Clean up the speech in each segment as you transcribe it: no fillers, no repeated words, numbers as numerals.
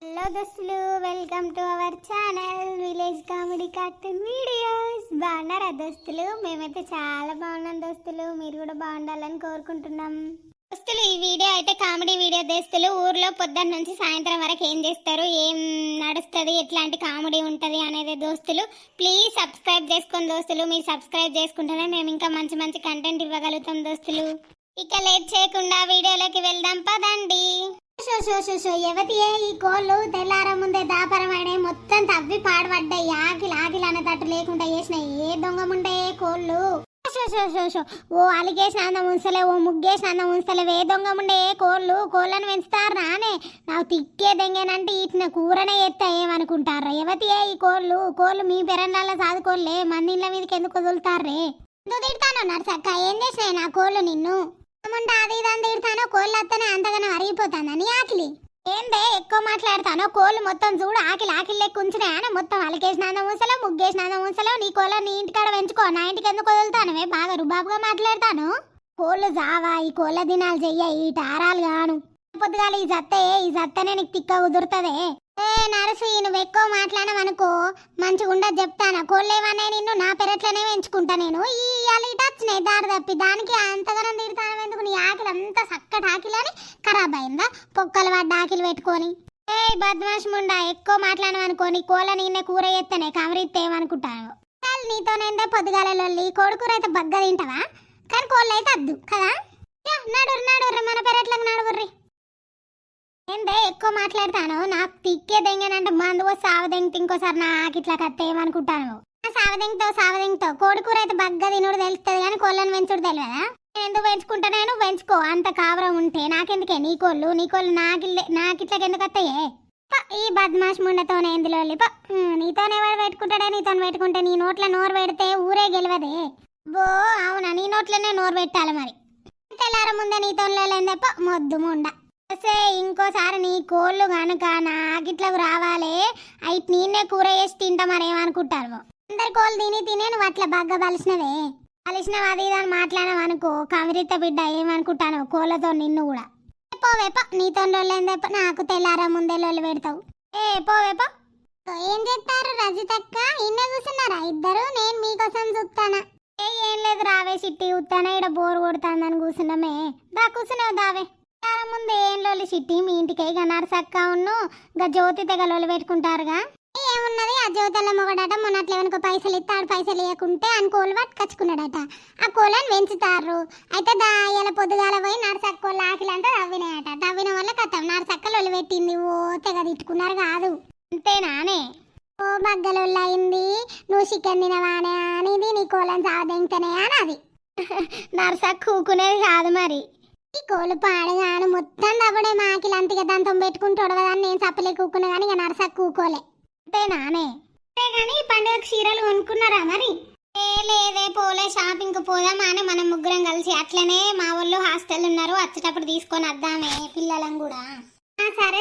Hello దోస్తులు, welcome to our channel village comedy cartoon videos. బాగున్నారా దోస్తులు? మేమైతే చాలా బాగున్నాం దోస్తులు. మీరు కూడా బాగుండాలని కోరుకుంటున్నాం దోస్తులు. ఈ వీడియో అయితే కామెడీ వీడియో దోస్తులు. ఊర్లో పొద్దున్న నుంచి సాయంత్రం వరకు ఏం చేస్తారు, ఏం నడుస్తుంది, ఎట్లాంటి కామెడీ ఉంటుంది అనేది దోస్తులు. ప్లీజ్ సబ్స్క్రైబ్ చేసుకోండి దోస్తులు. మీరు సబ్స్క్రైబ్ చేసుకుంటేనే మేము ఇంకా మంచి మంచి కంటెంట్ ఇవ్వగలుగుతాం దోస్తులు. ఇక లేట్ చేయకుండా వీడియోలోకి వెళ్దాం పదండి. ఎవతియే ఈ కోళ్ళు తెల్లార ముందే దాపరమైన మొత్తం తవ్వి పాడబడ్డాయి. ఆకిలి ఆకిలి అనేటట్టు లేకుండా చేసినాయి. ఏ దొంగముండే కోళ్ళు. ఓ అలిగేసిన అందం ఉంచలే, ఓ ముగ్గేసిన అందం ఉంచలేవు. ఏ దొంగముండే కోళ్ళను పెంచుతారు రానే. నాకు తిక్కే దెంగేనంటే ఇట్న కూరనే ఎత్తా ఏమనుకుంటారా? ఎవతియే ఈ కోళ్ళు మీ పెరండాల్లో సాదుకోలే, మంది ఇళ్ళ మీదకి ఎందుకు వదులుతారే? ఎందుకు తిడతాను నర్సక్క? ఏం చేసినాయి నా కోళ్ళు నిన్ను? అది ఇదని తిడతానో కోళ్ళు వస్తేనే అంతగానో అరిగిపోతానని ఆకిలి. ఏందే ఎక్కువ మాట్లాడతానో? కోళ్ళు మొత్తం చూడు ఆకిలి ఆకిలి లెక్క ఉంచినాయని మొత్తం అలికేసిన అందం ఉంచలో, ముగ్గేసిన అందం ఉంచలో. నీ కోళ్ళ నీ ఇంటికాడ పెంచుకో, నా ఇంటికి ఎందుకు వదులుతానవే? బాగా రుబాబుగా మాట్లాడతాను. కోళ్ళు జావా, ఈ కోళ్ళ దినాలు చెయ్య, ఈ టారాలు గాను. పొద్దుగాల ఈ జత్తనే నీకు తిక్క కుదురుతుందే. ఏ నరసి, నువ్వు ఎక్కువ మాట్లాడమనుకో మంచిగా ఉండదు చెప్తాను. కోళ్ళేవనే నిన్ను నా పెరట్లనే పెంచుకుంటా నేను. ఈ ఇట వచ్చినాయి దారి తప్పి, దానికి అంతగానం తిడతాను ఎందుకు? నీ ఆకిలి అంతా చక్కటి ఆకిలని ఖరాబ్ అయిందా? పొక్కలు పడ్డ ఆకిలి పెట్టుకొని. ఏ బద్మాష్ ముండా, ఎక్కువ మాట్లాడమనుకో నీ కోళ్ళ నిన్నే కూర చేస్తేనే కవరిస్తే ఏమనుకుంటాను. నీతోనేందే పొద్దుగాలలో కోడికూర అయితే బగ్గ తింటావా? కానీ కోళ్ళు అయితే అద్దు కదా. నడుర్రి మన పెరట్లకు నడుగుర్రి. ఏందే ఎక్కువ మాట్లాడతాను? నాకు తిక్కే దెంగనంటే మందు సావదెంగితే ఇంకోసారి నాకు ఇట్లా కత్తే ఏమనుకుంటాను. సావదెంగితో కోడికూర అయితే బగ్గ తినుడు తెలుస్తుంది కానీ కోళ్ళని పెంచుడు తెలియదా? ఎందుకు పెంచుకుంటానే? నువ్వు పెంచుకో, అంత కావరం ఉంటే. నాకెందుకే నీ కోళ్ళు నాకిట్లకి ఎందుకు వస్తాయే? ఈ బద్మాష్ ముండతోనే ఎందులో నీతోనే ఎవరు పెట్టుకుంటాడే? నీతో పెట్టుకుంటే నీ నోట్లో నోరు పెడితే ఊరే గెలవదే. బో అవునా, నీ నోట్లోనే నోరు పెట్టాలి మరి. తెల్లార ముందే నీతో లేదప్ప మొద్దు ముండ. ఇంకోసారి నీ కోళ్ళు కనుక నాకిట్లకు రావాలి, అయితే నేనే కూర వేసి తింటా. మరి ఏమనుకుంటారు? అందరి కోళ్ళు తిని నువ్వు అట్లా బాగా బలిసినవే. బలిసినవి అది ఇదని మాట్లాడవు అనుకో కవిరిత బిడ్డ, ఏమనుకుంటాను కోళ్ళతో నిన్ను కూడా. పోవేప నీతో లేదప్ప, నాకు తెల్లార ముందే లొల్లి పెడతావు. పోవేప. ఏం చేస్తారు రజితక్క? ఇన్న కూర్చున్నారా ఇద్దరు? నేను మీకోసం చూస్తానా. ఏం లేదు రావే సిట్టి, ఉత్తానా ఇక్కడ బోర్ కొడుతుందని కూర్చున్నామే. దా కూర్చున్నావు దావే. ముందు ఏం లోలి చిట్టి, మీ ఇంటికి ఇక నరసక్క ఉన్ను గా జ్యోతి తెగ లోలి పెట్టుకుంటారుగా. ఏమున్నది, ఆ జ్యోతిలో మొగడట మొన్నట్లు ఏమనుకో పైసలు ఇస్తాడు, పైసలు ఇవ్వకుంటే అని కోళ్ళు పట్టుకొచ్చుకున్నాడట. ఆ కోళ్ళని పెంచుతారు. అయితే ఇలా పొద్దుగాల పోయి నరసక్క కోళ్ళ ఆకిలంతా తవ్వినాయట. తవ్విన వల్ల కథ నరసక్క లొలి పెట్టింది. ఓ తెగ తిట్టుకున్నారు కాదు. అంతేనానే? ఓ బగ్గలొల్లి అయింది, నువ్వు చికెన్ తినవానే అనేది నీ కోళ్ళని సావదెంగితేనే అని అది. నరసక్క కూకునేది కాదు మరి. ఈ కోళ్ళు పాడగాను మొత్తం దవ్వడే మాకిలంతగా దంతం పెట్టుకుంటాడు కదా అని నేను చప్పలే కూకున్నా కానీ ఇక నరసక్క కూకోలే. అంతేనానే? కానీ ఈ పండుగ చీరలు కొనుక్కున్నారా మరి? లేదే పోలే. షాపింగ్కి పోదామా అని మనం ముగ్గురం కలిసి. అట్లనే మా వాళ్ళు హాస్టల్ ఉన్నారు, వచ్చేటప్పుడు తీసుకొని వద్దామే పిల్లలం కూడా.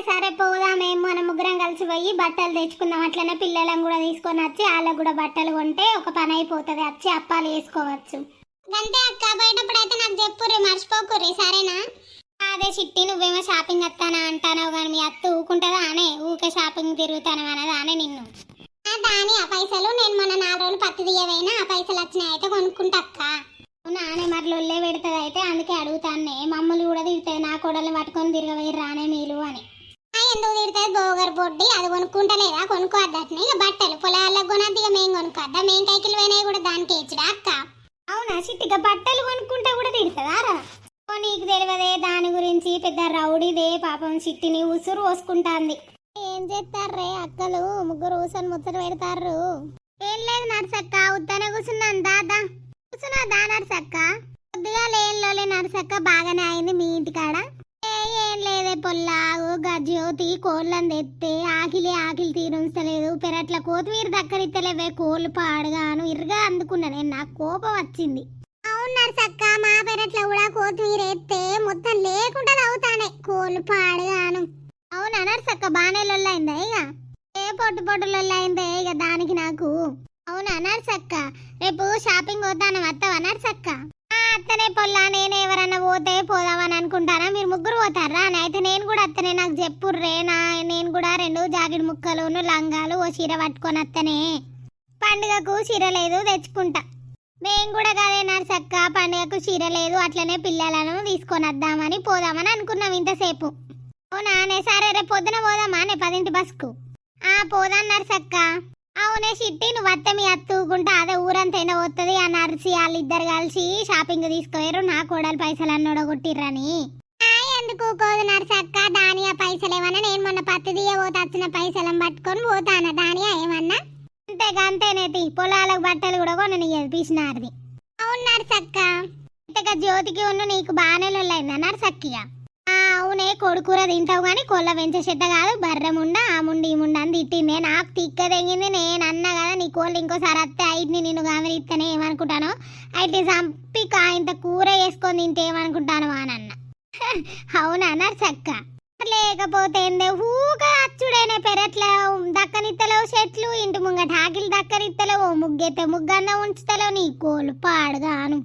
సరే పోదామే. మనం ముగ్గురం కలిసి పోయి బట్టలు తెచ్చుకుందాం. అట్లనే పిల్లలను కూడా తీసుకొని వచ్చి వాళ్ళకు కూడా బట్టలు కొంటే ఒక పని అయిపోతుంది. వచ్చి అప్పాలు వేసుకోవచ్చు. గంటే అక్క పోయేటప్పుడు అయితే నాకు చెప్పుర్రి, మర్చిపోకుర్రి సరేనా? అదే చిట్టి, నువ్వేమో షాపింగ్ వస్తానా అంటానో కానీ మీ అత్త ఊకుంటుందా అనే? ఊకే షాపింగ్ తిరుగుతాను అన్నది అనే నిన్ను. దాని ఆ పైసలు నేను మొన్న 4 రోజులు పత్తి తీయవైనా ఆ పైసలు వచ్చినాయి అయితే కొనుక్కుంటా అక్క. నానే మరి లొల్లే పెడుతుంది అయితే అందుకే అడుగుతానే. మమ్మల్ని కూడా తిడుతుంది, నా కోడల్ని పట్టుకొని తిరగవేరు రానే మీలు అని. ఎందుకు తిడుతుంది? గోగర్ పొడ్డి అది కొనుక్కుంటలేదా? కొనుక్కోవద్దని. ఇక బట్టలు పొలాలకు కొనద్దు, ఇక మేము కొనుక్కోద్దా? మేము కైకిలు పోయినాయి కూడా దానికి ఇచ్చుడా అక్క? అవునా చిట్టిగా బట్టలు కొనుక్కుంటా కూడా తిడుతుందారా? నీకు తెలియదే దాని గురించి. పెద్ద రౌడీదే పాపం. చిట్టిని ఉసురు పోసుకుంటాంది. ఏం చేస్తారే అక్కలు ముగ్గురు ఊసని ముచ్చట పెడతారు. ఏం లేదు నర్సక్క, ఉత్తనే కూర్చున్నాను. దాదా కూర్చున్నా నర్సక్క. కొద్దిగా లేని నర్సక్క బాగానే అయింది మీ ఇంటికాడ. ఏం లేదే పొల్లాగు గజ్యోతి కోళ్ళని తెస్తే ఆకిలి తీరుంచలేదు. పెరట్ల కోతిమీర దక్కరిత్తలేవే. కోళ్ళు పాడుగాను ఇరుగా అందుకున్నా నేను. నాకు కోపం వచ్చింది. అవును నర్సక్క, మా పెరట్ల కూడా కోతిమీర ఎత్తే మొత్తం లేకుండా అవుతానే కోళ్ళు పాడుగాను. అవునా నర్సక్క? బాగానే లొల్లైందా ఇక? పొట్టు లొల్లైందే ఇక దానికి నాకు. అవునా నర్సక్క? రేపు షాపింగ్ పోతాను, వస్తావా నర్సక్క? అత్తనే పొల్లా నేను ఎవరన్నా పోతే పోదామని అనుకుంటారా? మీరు ముగ్గురు పోతారా? అయితే నేను కూడా అత్తనే, నాకు చెప్పుర్రే. నేను కూడా 2 జాకెట్ ముక్కలును లంగాలు ఓ చీర పట్టుకొని అత్తనే. పండుగకు చీర లేదు, తెచ్చుకుంటా. మేము కూడా కదే నర్సక్క, పండుగకు చీర లేదు, అట్లనే పిల్లలను తీసుకొని వద్దామని పోదామని అనుకున్నాం ఇంతసేపు. అవునానే, సరే రేపు పొద్దున పోదామా? 10 బస్కు పోదాం నర్సక్క. అవునే చిట్టి, నువ్వు అత్త మీ అత్తుకుంటా అదే ఊరంతా ఎండ పోతుంది. ఆ నర్సి వాళ్ళిద్దరు కలిసి షాపింగ్ తీసుకుపోయారు. నా కోడలు పైసలు అన్నోడ కొట్టిర్రని. ఎందుకు కోదు నర్సక్క, దానియా పైసలు ఏమన్నా? నేను మొన్న పత్తి పోతే వచ్చిన పైసలను పట్టుకొని పోతానా? దానియా ఏమన్నా? అంతేనేతి, పొలాలకు బట్టలు కూడా కొననియ్యదు పిసినారిది. అవును నర్సక్క. ఇంతగా జ్యోతికి ఉన్న నీకు బాగానే లొల్లైందా నర్సక్కిగా? అవునే, కొడుకూర తింటావు కానీ కొల్ల పెంచే చెట్ట కాదు, బర్రెముండ ఆ ముండి ఈ ముండ అని తిట్టిందే. నాకు తిక్క తెగింది. నేను అన్నా కదా నీ కోళ్ళు ఇంకోసారి అత్తే ఐటిని నిన్ను గమనిస్తేనే ఏమనుకుంటాను, ఐటిని చంపి ఇంత కూర వేసుకొని తింటే ఏమనుకుంటాను అని అన్న. అవునా నర్సక్క? లేకపోతే ఊగా అచ్చుడైనా పెరట్లా దక్కనిత్తలేవు చెట్లు, ఇంటి ముంగట ఆకిలి దక్కనిత్తలేవు, ముగ్గెత్తే ముగ్గన్న ఉంచుతలేవు. నీ కోళ్ళు పాడుగాను.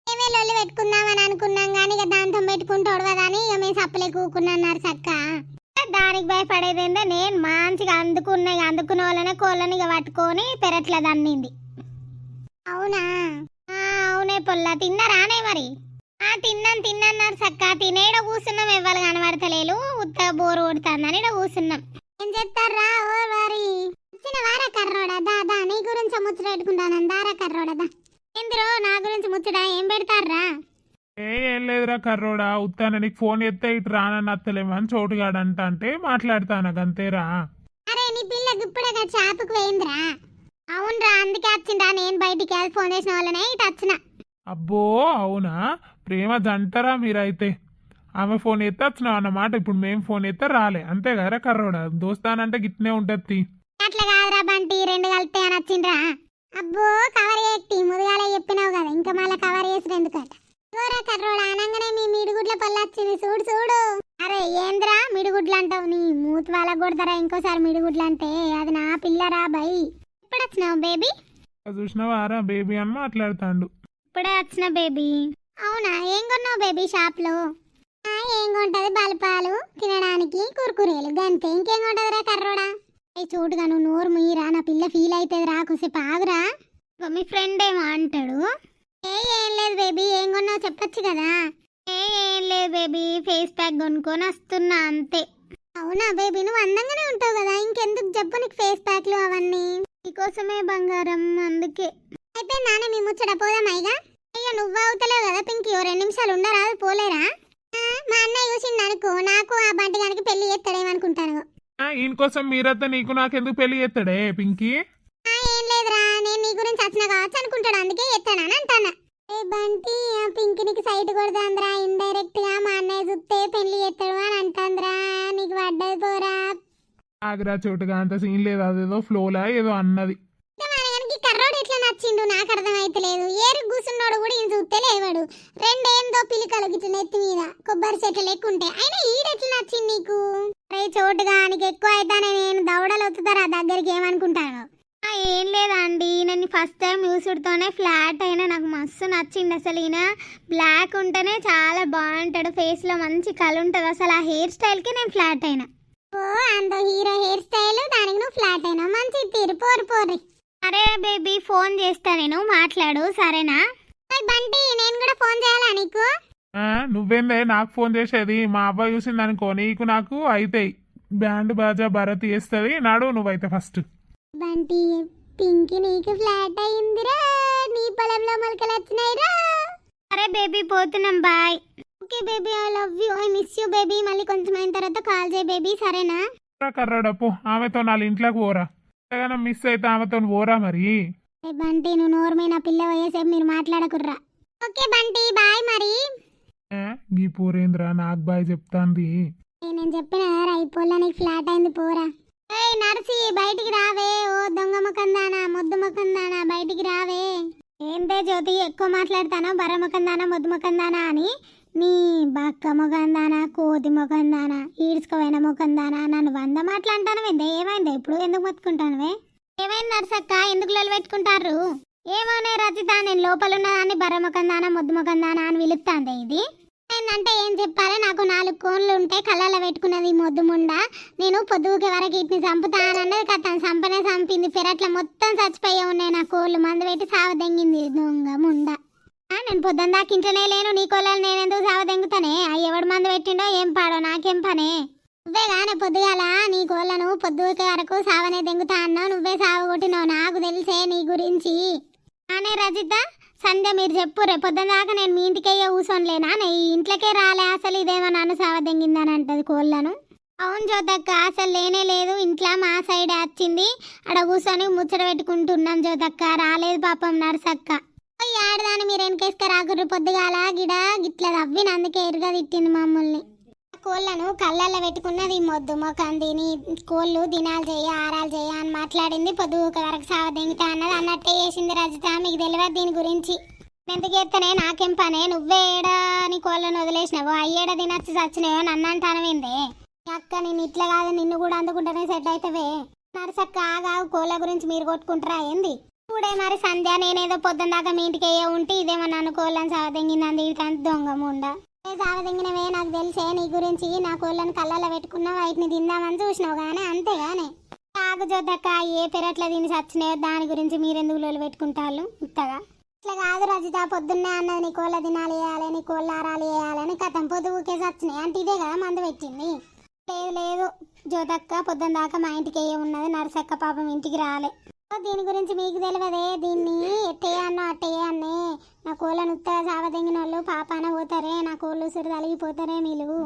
మేమే లొల్లి పెట్టుకుందామని అనుకున్నాం కానీ ఇక దాంతో పెట్టుకుంటాడు కదా అని ఇక మేము సప్పలే కూకున్నాను నర్సక్క. దానికి భయపడేదేందో, నేను మంచిగా అందుకున్న వాళ్ళనే కోళ్ళని ఇక పట్టుకొని పెరట్లా దన్నింది. అవునా? అవునే పొల్లా. తిన్నారానే మరి? తిన్నాను నర్సక్క. తినేడ కూర్చున్నాం, ఎవ్వరు కనబడతలేరు, ఉత్త బోరు కొడుతుందని ఇడ కూర్చున్నాం. ఏం చెప్తారా ఓ వారి వచ్చిన వారా కర్రోడా? దాదా నీ గురించి ముచ్చట పెట్టుకుంటాను. దారా కర్రోడదా ఏంద్రో నా గురించి ముచ్చట ఏం పెడతారా? ఏం లేదురా కర్రోడా, ఉత్తాన నీకు ఫోన్ ఎత్తే ఇటు రానని అత్తలేమని చోటుగాడంట అంటే మాట్లాడతాను అంతేరా. అరే నీ పిల్లకి ఇప్పుడే షాపుకు పోయిందిరా. అవునరా, అందుకే వచ్చిందా. నేను బయటికి వెళ్ళి ఫోన్ చేసిన వాళ్ళనే ఇటు వచ్చిన. అబ్బో అవునా, ప్రేమ జంటరా మీరైతే. ఆమె ఫోన్ ఎత్తే వచ్చినావు అన్నమాట. ఇప్పుడు మేము ఫోన్ ఎత్తే రాలే, అంతే కదరా కర్రోడా? దోస్తానంటే గిట్నే ఉంటది. అట్లా కాదురా బంటి, 2 కలిపితే అని వచ్చిండ్రా. అబ్బో కవర్ ఎక్కి ముదిగాలే చెప్పినావు కదా, ఇంకా మళ్ళీ కవర్ చేసిన ఎందుకట? గోరా కర్రోడా అనగానే మీ మిడిగుడ్ల పళ్ళు వచ్చింది చూడు చూడు. అరే ఏంద్రా మిడిగుడ్లు అంటావు? నీ మూతి వాళ్ళ కొడతారా ఇంకోసారి మిడిగుడ్లు అంటే? అది నా పిల్లరా బై. ఇప్పుడు వచ్చినావు బేబీ? చూసినావారా బేబీ అని మాట్లాడుతాండు. ఇప్పుడే వచ్చిన బేబీ. అవునా, ఏం కొన్నావు బేబీ షాప్ లో? ఏం కొంటది, బల్పాలు తినడానికి కుర్కురేలు గంతే, ఇంకేం కొంటదిరా కర్రోడా? చూడుగా నువ్వు నోరు మీరా, నా పిల్ల ఫీల్ అవుతుంది రా, కొద్దిసేపు ఆగురా. మీ ఫ్రెండ్ ఏమో అంటాడు. ఏం లేదు బేబీ, ఏం కొన్నావు చెప్పచ్చు కదా? ఏం లేదు బేబీ, ఫేస్ ప్యాక్ కొనుక్కొని వస్తున్నా అంతే. అవునా బేబీ, నువ్వు అందంగానే ఉంటావు కదా, ఇంకెందుకు చెప్పు నీకు ఫేస్ ప్యాక్లు అవన్నీ? నీకోసమే బంగారం, అందుకే. అయిపోయింది నానే మీ ముచ్చట, పోదామైగా? అయ్యో నువ్వు అవుతలేవు కదా పింకీ, 2 నిమిషాలు ఉండరాదు పోలేరా? మా అన్నయ్య చూసిండు అనుకో, నాకు ఆ బంటి గారికి పెళ్లి చేస్తాడేమనుకుంటాను. ఈయన కోసం మీరైతే నీకు నాకెందుకు పెళ్లి చేస్తాడే పింకీ? ఏం లేదురా, నేను నీ గురించి వచ్చిన కావచ్చు అనుకుంటాడు, అందుకే ఎత్తానని అంటానా. ఏ బంటి, ఆ పింకినికి సైట్ కొడదాంద్రా, ఇండైరెక్ట్ గా మా అన్నయ్య చూస్తే పెళ్లి చేస్తాడు అని అంటాంద్రా. నీకు పడ్డది పోరా. ఆగ్రా చోటుగా, అంత సీన్ లేదు, అదేదో ఫ్లోలా ఏదో అన్నది. కర్రోడు ఎట్లా నచ్చిండు నాకు అర్థమైతలేదు. ఏరు కూసున్నాడు కూడా ఈయన చూస్తే లేవాడు. 2 ఏందో పిలికలు గిట్ల నెత్తి మీద కొబ్బరి చెట్లు లెక్కుంటే, అయినా ఈడెట్లా నచ్చింది నీకు? అరే చోటుగా నీకు ఎక్కువ అయితేనే నేను దవడలు వస్తుంతారా దగ్గరికి, ఏమనుకుంటాను? ఏం లేదండి, నేను ఫస్ట్ టైం యూసుడుతోనే ఫ్లాట్ అయినా, నాకు మస్తు నచ్చింది అసలు. ఈయన బ్లాక్ ఉంటేనే చాలా బాగుంటాడు, ఫేస్ లో మంచి కళ ఉంటుంది అసలు. ఆ హెయిర్ స్టైల్ కి నేను ఫ్లాట్ అయినా. ఓ అంత హీరో హెయిర్ స్టైల్, దానికి నువ్వు ఫ్లాట్ అయినా, మంచి తీరు పోరు. అరే బేబీ, ఫోన్ చేస్తా నేను, మాట్లాడు సరేనా? బంటి నేను కూడా ఫోన్ చేయాలా నీకు? నువ్వేందే నాకు ఫోన్ చేసేది? మా అబ్బాయి చూసింది అనుకో, నీకు నాకు అయితాయి. బ్యాండ్ బాజా భరత్ చేస్తుంది, నాడు నువ్వైతే ఫస్ట్. బంటి, పింకి నీకు ఫ్లాట్ అయిందిరా, నీ పొలంలో మొలకలు వచ్చినాయిరా. అరే బేబీ పోతున్నాం, bye. Okay baby, I love you, I miss you baby. మళ్ళీ కొంచెం అయిన తర్వాత కాల్ చేయి బేబీ, సరేనా? కర్రాడప్పు, ఆమెతో 4 ఇంట్లోకి పోరా, మిస్ అయితే ఆమెతో పోరా మరి. బంటి నువ్వు నోర్మైన పిల్ల వయసేపు మీరు మాట్లాడకుర్రా. ఓకే బంటి, బాయ్ మరి. గీ పోరేంద్రా నాకు బాయ్ చెప్తాంది. నేను చెప్పిన అయిపోలే, నీకు ఫ్లాట్ అయింది పోరా. ఏయ్ నర్సి, బయటికి రావే. ఓ దొంగ ముఖందానా, మొద్దు ముఖందానా, బయటికి రావే. ఏంటే జ్యోతి ఎక్కువ మాట్లాడతానో, బర్ర ముఖందానా మొద్దు ముఖందానా అని? నీ బక్క ముఖందానా, కోతి ముఖందానా, ఈడ్చుకోవైన ముఖందానా, నన్ను 100 మాట్లాడతాను. ఏమైంది ఇప్పుడు, ఎందుకు మొత్తుకుంటానువే? ఏమైంది నర్సక్క, ఎందుకు లొల్లి పెట్టుకుంటారు? ఏమోనే రచిత, నేను లోపల ఉన్నదాన్ని బర్రముఖందానా మొద్దుముఖందానా అని పిలుస్తాంది ఇది. ఏంటంటే ఏం చెప్పాలి, నాకు 4 కోళ్ళు ఉంటే కళ్ళలో పెట్టుకున్నది ఈ మొద్దు ముండ. నేను పొద్దుకే వరకు వీటిని చంపుతానన్నది కథ చంపనే చంపింది. పెరట్ల మొత్తం చచ్చిపోయే ఉన్నాయి నా కోళ్ళు. మందు పెట్టి సావదెంగింది దొంగ ముండ. నేను పొద్దున్న దాకా ఇంట్లోనే లేను, నీ కోళ్ళని నేనెందుకు సావదెంగుతానే? ఎవడు మందు పెట్టిండో ఏం పాడో నాకేం పనే? నువ్వే గానే పొద్దుగాల నీ కోళ్ళను పొద్దుకే వరకు సావనే దెంగుతా అన్నావు. నువ్వే సావగొట్టినావు, నాకు తెలిసే నీ గురించి. అనే రజిత, సంధ్య మీరు చెప్పు, రేపు పొద్దున్న దాకా నేను మీ ఇంటికయ్యే కూర్చోనిలేనా? ఈ ఇంట్లోకే రాలే, అసలు ఇదేమో నన్ను సావదెంగిందని అంటది కోళ్ళను. అవును జ్యోతక్క, అసలు లేనే లేదు. ఇంట్లో మా సైడ్ వచ్చింది, అక్కడ కూర్చొని ముచ్చట పెట్టుకుంటున్నాం జ్యోతక్క. రాలేదు పాపం నర్సక్క. ఆడదాన్ని మీరు వెనకేసుక రాకుర్రు, పొద్దుగాల గిడ గిట్ల రవ్విన అందుకే ఎరుగా తిట్టింది మమ్మల్ని. కోళ్ళను కళ్ళల్లో పెట్టుకున్నది మొద్దు మొఖం తిని. కోళ్ళు దినాలు చెయ్య ఆరాలు చెయ్య అని మాట్లాడింది. పొద్దుక వరకు సావదెంగితా అన్నది అన్నట్టే చేసింది రజిత. మీకు తెలియదు దీని గురించి. ఎందుకు ఎత్తనే నాకేం పనే? నువ్వే ఏడా నీ కోళ్ళను వదిలేసినావు, అయ్యేడ తినచ్చి చచ్చినావో నన్ను అంటానవేందే? అక్క నేను ఇట్లా కాదు, నిన్ను కూడా అందుకుంటేనే సెట్ అవుతావే. నరసక్క ఆగావు, కోళ్ళ గురించి మీరు కొట్టుకుంటారా ఏంది? ఇప్పుడే మరి సంధ్య, నేనేదో పొద్దున్న దాకా మీ ఇంటికి అయ్యే ఉంటే ఇదేమో నన్ను కోళ్ళని సావదెంగింది ఇదంత దొంగ ముండ. సావదెంగినవే నాకు తెలిసే నీ గురించి. నా కోళ్ళని కళ్ళల్లో పెట్టుకున్నావు, వాటిని తిందామని చూసినావు కానీ అంతేగానే. ఆగు జ్యోతక్క, ఏ పెరట్ల తిని చచ్చినాయో దాని గురించి మీరెందుకు లోలు పెట్టుకుంటారు ఇంతగా? ఇట్లా కాదు రజిత, పొద్దున్నే అన్నది నీ కోళ్ళ దినాలు వేయాలి, నీ కోళ్ళ ఆరాలు వేయాలని. కథం పొద్దుకే చచ్చినాయి అంటే ఇదే కదా మందు పెట్టింది. లేదు లేదు జ్యోతక్క, పొద్దున్న దాకా మా ఇంటికి ఏ ఉన్నది. నరసక్క పాపం ఇంటికి రాలే. దీని గురించి మీకు తెలియదే. దీన్ని ఎట్టేయన్నో అట్టేయన్నే. నా కోళ్ళను ఉత్తగా సావదెంగిన వాళ్ళు పాపాన పోతారే, నా కోళ్ళు ఉసురు తలిగిపోతారే మీరు.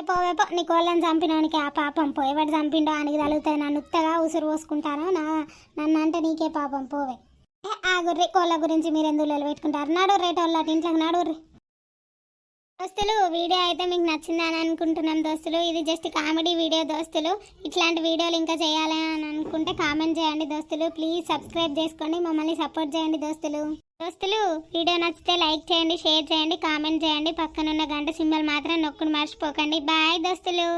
పోవేపో, నీ కోళ్ళని చంపినోనికి ఆ పాపం పోయేవాడు చంపిండో ఆయనకి తలుగుతుంది. నన్ను ఉత్తగా ఉసురు పోసుకుంటాను, నన్ను అంటే నీకే పాపం పోవే. ఆ గుర్రి కోళ్ళ గురించి మీరు ఎందుకు పెట్టుకుంటారు? నడు రేటోళ్ళ ఇంట్లోకి నడుర్రి. దోస్తులు, వీడియో అయితే మీకు నచ్చిందని అనుకుంటున్నాం దోస్తులు. ఇది జస్ట్ కామెడీ వీడియో దోస్తులు. ఇట్లాంటి వీడియోలు ఇంకా చేయాలి అని అనుకుంటే కామెంట్ చేయండి దోస్తులు. ప్లీజ్ సబ్స్క్రైబ్ చేసుకోండి, మమ్మల్ని సపోర్ట్ చేయండి దోస్తులు. దోస్తులు, వీడియో నచ్చితే లైక్ చేయండి, షేర్ చేయండి, కామెంట్ చేయండి. పక్కనున్న గంట సింబల్ మాత్రం నొక్కుని మర్చిపోకండి. బాయ్ దోస్తులు.